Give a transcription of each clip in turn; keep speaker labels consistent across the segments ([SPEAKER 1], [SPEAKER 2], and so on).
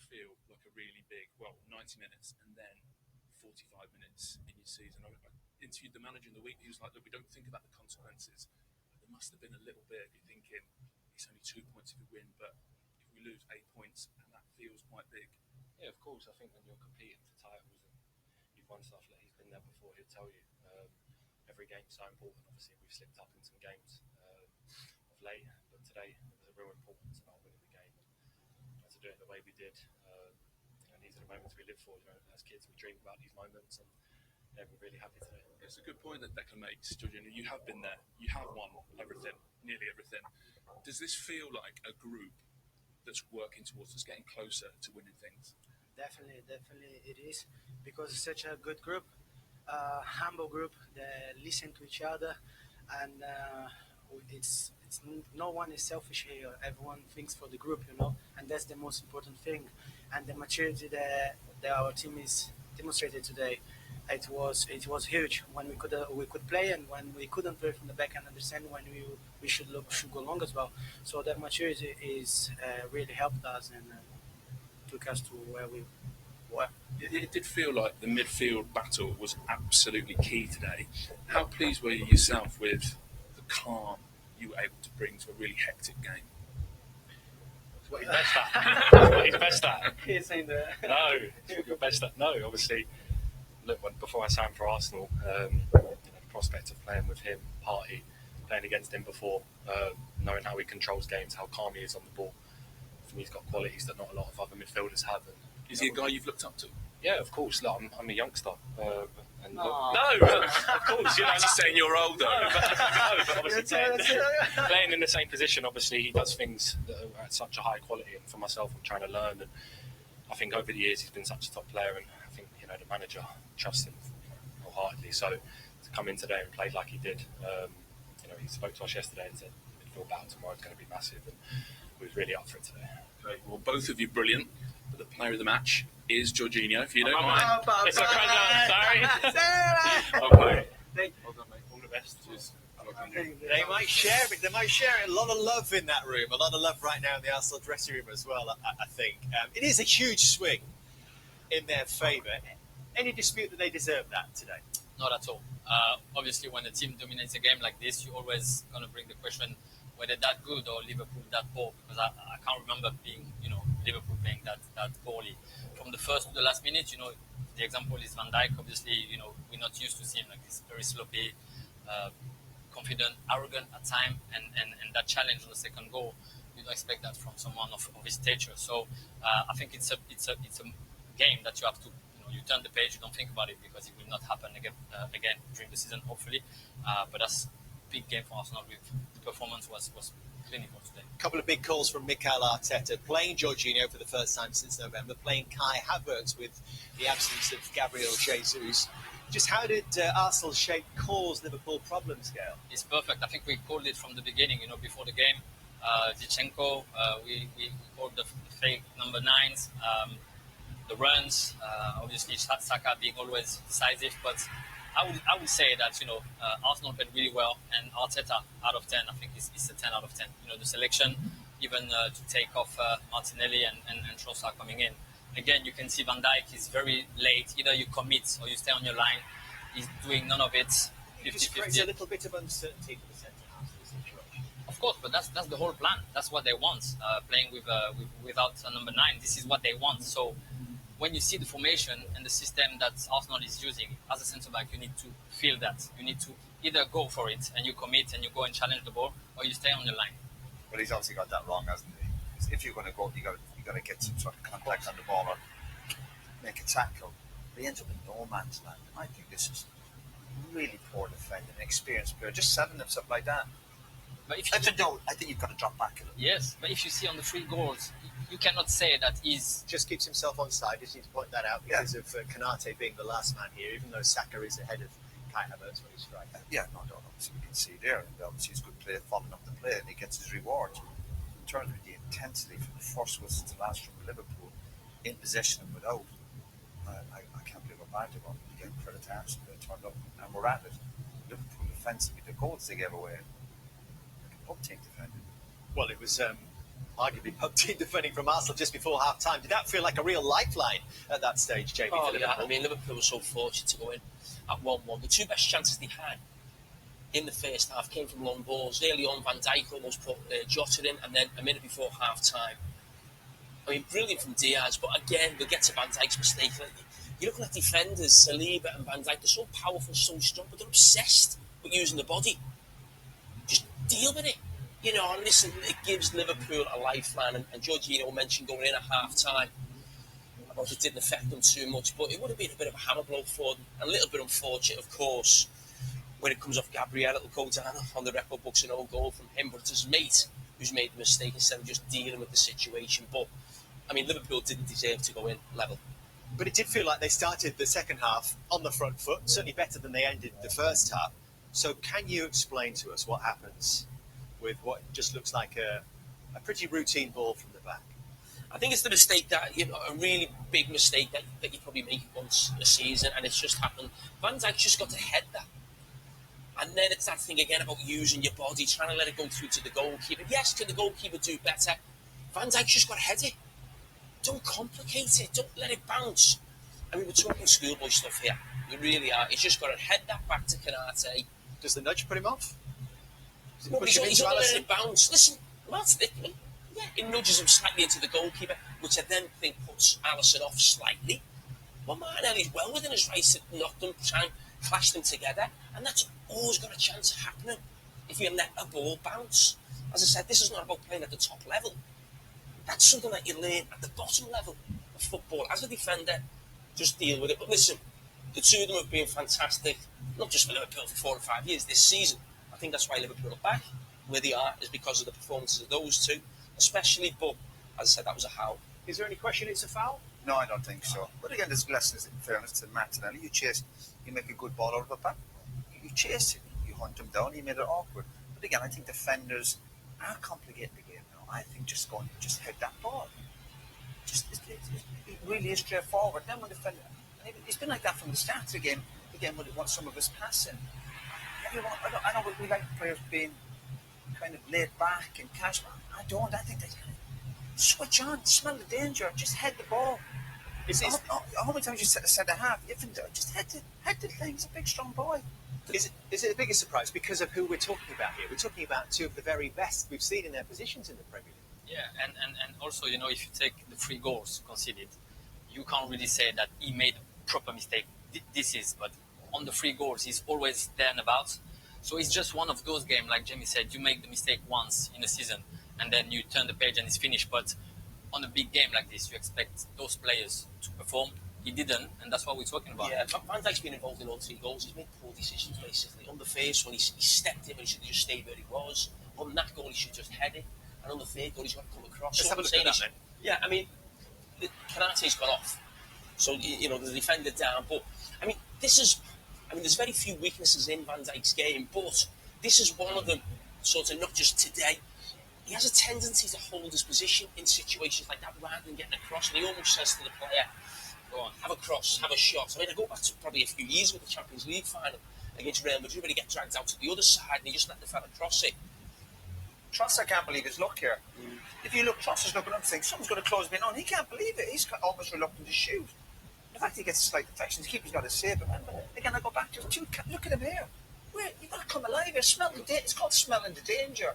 [SPEAKER 1] feel like a really big, 90 minutes and then 45 minutes in your season? I interviewed the manager in the week. He was like, look, we don't think about the consequences. There must have been a little bit. You're thinking, it's only 2 points if we win, but if we lose 8 points, and that feels quite big.
[SPEAKER 2] Yeah, of course. I think when you're competing for titles and you've won stuff, like he's been there before, he'll tell you. Every game's so important. Obviously, we've slipped up in some games of late, but today there was a real importance about winning the game and to do it the way we did. These are the moments we live for. As kids, we dream about these moments, and we're really happy today.
[SPEAKER 1] It's a good point that Declan makes, Jorginho. You have been there. You have won everything, nearly everything. Does this feel like a group that's working towards us getting closer to winning things?
[SPEAKER 3] Definitely it is, because it's such a good group, humble group that listen to each other, and it's no one is selfish here. Everyone thinks for the group, and that's the most important thing. And the maturity that our team is demonstrated today, it was huge. When we could play, and when we couldn't play from the back, and understand when we should go long as well. So that maturity is really helped us and took us to where we were.
[SPEAKER 1] It did feel like the midfield battle was absolutely key today. How pleased were you yourself with the calm you were able to bring to a really hectic game?
[SPEAKER 2] It's what he's best at. That's what he's best at.
[SPEAKER 3] He's saying that.
[SPEAKER 2] No, it's what you're best at. No, obviously, look, before I signed for Arsenal, the prospect of playing with him, Partey, playing against him before, knowing how he controls games, how calm he is on the ball. For me, he's got qualities that not a lot of other midfielders have. And,
[SPEAKER 1] is he a guy you've looked up to?
[SPEAKER 2] Yeah, of course. Look, I'm a youngster.
[SPEAKER 1] No, of course. You're not just saying you're older.
[SPEAKER 2] No, but obviously playing in the same position, obviously he does things that are at such a high quality. And for myself, I'm trying to learn. And I think over the years he's been such a top player, and I think the manager trusts him wholeheartedly. So to come in today and play like he did, he spoke to us yesterday and said the midfield battle tomorrow is going to be massive, and we was really up for it today.
[SPEAKER 1] Okay, well, both of you brilliant, but the player of the match is Jorginho, if you don't mind.
[SPEAKER 2] It's a present, sorry.
[SPEAKER 1] Okay.
[SPEAKER 2] Well done, mate. All the best. Cheers.
[SPEAKER 4] They might share it. They might share it. A lot of love in that room. A lot of love right now in the Arsenal dressing room as well, I think. It is a huge swing in their favour. Any dispute that they deserve that today?
[SPEAKER 5] Not at all. Obviously, when a team dominates a game like this, you're always going to bring the question whether that good or Liverpool that poor, because I can't remember being, Liverpool playing that poorly. From the first to the last minute, the example is Van Dijk. Obviously, we're not used to seeing like this very sloppy, confident, arrogant at time, and that challenge on the second goal, you don't expect that from someone of his stature. So I think it's a game that you have to, you turn the page, you don't think about it, because it will not happen again during the season, hopefully. But that's a big game for Arsenal. The performance was clinical today.
[SPEAKER 4] A couple of big calls from Mikel Arteta, playing Jorginho for the first time since November, playing Kai Havertz with the absence of Gabriel Jesus. Just how did Arsenal's shape cause Liverpool problems, Gail?
[SPEAKER 5] It's perfect. I think we called it from the beginning, before the game. Zinchenko, we called the fake number 9s, the runs, obviously Saka being always decisive, but I would say that Arsenal played really well, and Arteta out of 10, I think it's a 10 out of 10. The selection, even to take off Martinelli and Trossard coming in. Again, you can see Van Dijk is very late. Either you commit or you stay on your line. He's doing none of it. 50-50.
[SPEAKER 4] It just creates a little bit of uncertainty for the centre half of the situation.
[SPEAKER 5] Of course, but that's the whole plan. That's what they want. Playing without a number 9, this is what they want. So when you see the formation and the system that Arsenal is using, as a centre-back, you need to feel that. You need to either go for it and you commit and you go and challenge the ball, or you stay on your line.
[SPEAKER 6] Well, he's obviously got that wrong, hasn't he? If you're going to go, you got to get some sort of contact on the ball or make a tackle. But he ends up in no man's land. I think this is really poor defending, experienced player, just selling himself like that.
[SPEAKER 5] But if
[SPEAKER 6] I think you've got to drop back a little.
[SPEAKER 5] Yes, but if you see on the 3 goals, you cannot say that he's...
[SPEAKER 4] Just keeps himself on side. Just need to point that out because of Konate being the last man here, even though Saka is ahead of Kai Havertz when he's striking.
[SPEAKER 6] Obviously we can see there, and obviously he's good player, following up the play, and he gets his reward. In terms of the intensity from the first whistle to the last from Liverpool, in possession and without, I can't believe we're back to one. Again, credit to Arsenal, they turned up, and we're at it. Liverpool defensively, the goals they gave away, uptake defending.
[SPEAKER 4] Well, it was arguably team defending from Arsenal just before half-time. Did that feel like a real lifeline at that stage, Jamie?
[SPEAKER 7] Oh,
[SPEAKER 4] for
[SPEAKER 7] yeah.
[SPEAKER 4] Liverpool?
[SPEAKER 7] I mean, Liverpool were so fortunate to go in at 1-1. The two best chances they had in the first half came from long balls. Early on, Van Dijk almost put Jota in, and then a minute before half-time. I mean, brilliant from Diaz, but again, we'll get to Van Dijk's mistake. You're looking at defenders, Saliba and Van Dijk, they're so powerful, so strong, but they're obsessed with using the body. Just deal with it. You know, and listen, it gives Liverpool a lifeline, and Jorginho mentioned going in at half-time. I thought it didn't affect them too much, but it would have been a bit of a hammer blow for them. A little bit unfortunate, of course, when it comes off Gabriel, it'll go down on the record books, an own goal from him, but it's his mate who's made the mistake instead of just dealing with the situation. But, I mean, Liverpool didn't deserve to go in level.
[SPEAKER 4] But it did feel like they started the second half on the front foot, certainly better than they ended the first half. So can you explain to us what happens with what just looks like a pretty routine ball from the back?
[SPEAKER 7] I think it's the mistake that, you know, a really big mistake that you probably make once a season, and it's just happened. Van Dijk just got to head that. And then it's that thing again about using your body, trying to let it go through to the goalkeeper. Yes, can the goalkeeper do better? Van Dijk's just got to head it. Don't complicate it. Don't let it bounce. I mean, we're talking schoolboy stuff here. We really are. He's just got to head that back to Canate.
[SPEAKER 4] Does the nudge put him off?
[SPEAKER 7] Well, he's not letting it bounce. Listen, Dickman, yeah, it nudges him slightly into the goalkeeper, which I then think puts Alisson off slightly. Well, Martinelli's well within his right to knock them, try and clash them together, and that's always got a chance of happening if you let a ball bounce. As I said, this is not about playing at the top level. That's something that you learn at the bottom level of football. As a defender, just deal with it. But listen, the two of them have been fantastic, not just for Liverpool for 4 or 5 years this season. I think that's why Liverpool are back where they are, is because of the performances of those two, especially. But as I said, that was a howl.
[SPEAKER 4] Is there any question it's a foul?
[SPEAKER 6] No, I don't think so. But again, there's lessons in fairness to Martinelli. You chase, you make a good ball out of it back. You chase it, you hunt him down, you made it awkward. But again, I think defenders are complicating the game now. I think just head that ball. It really is straightforward. Then when defender, it's been like that from the start of the game. Again, when it wants some of us passing. I know we like players being kind of laid back and casual. I don't. I think they switch on, smell the danger, just head the ball. How many times you said the half? Just head the thing. He's a big, strong boy.
[SPEAKER 4] Is it the biggest surprise because of who we're talking about here? We're talking about two of the very best we've seen in their positions in the Premier League.
[SPEAKER 5] Yeah, and also, you know, if you take the 3 goals conceded, you can't really say that he made a proper mistake. But on the 3 goals, he's always there and about. So it's just one of those games, like Jamie said, you make the mistake once in a season, and then you turn the page and it's finished. But on a big game like this, you expect those players to perform. He didn't, and that's what we're talking about.
[SPEAKER 7] Yeah, Van Dijk's been involved in all 3 goals. He's made poor decisions, basically. On the first one, he stepped in and he should have just stayed where he was. On that goal, he should just head it. And on the third goal, he's got to come across.
[SPEAKER 4] Let's have a look at that, then.
[SPEAKER 7] Yeah, I mean, Kanate's gone off. So, you know, the defender down. But, I mean, there's very few weaknesses in Van Dijk's game, but this is one of them, sort of not just today. He has a tendency to hold his position in situations like that rather than getting across. And he almost says to the player, go on, have a cross, have a shot. I mean, I go back to probably a few years with the Champions League final against Real Madrid, where he gets dragged out to the other side and he just let the fella cross it.
[SPEAKER 6] Tross, I can't believe his luck here. If you look, Tross is looking up saying, someone's going to close me on. He can't believe it. He's almost reluctant to shoot. The fact he gets a slight deflection, the keeper's got to save him. Again, I go back to look at him here. You've got to come alive here. It's called smelling the danger.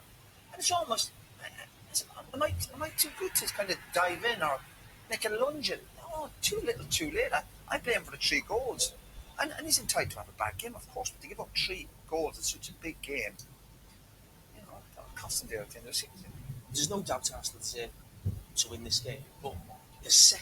[SPEAKER 6] And it's almost, am I too good to kind of dive in or make a lunge at? Oh, too little, too late. I blame him for the 3 goals. And he's entitled to have a bad game, of course, but to give up 3 goals in such a big game, you know, that'll cost them there at the end of the season.
[SPEAKER 7] There's no doubt Arsenal deserve to win this game, but the second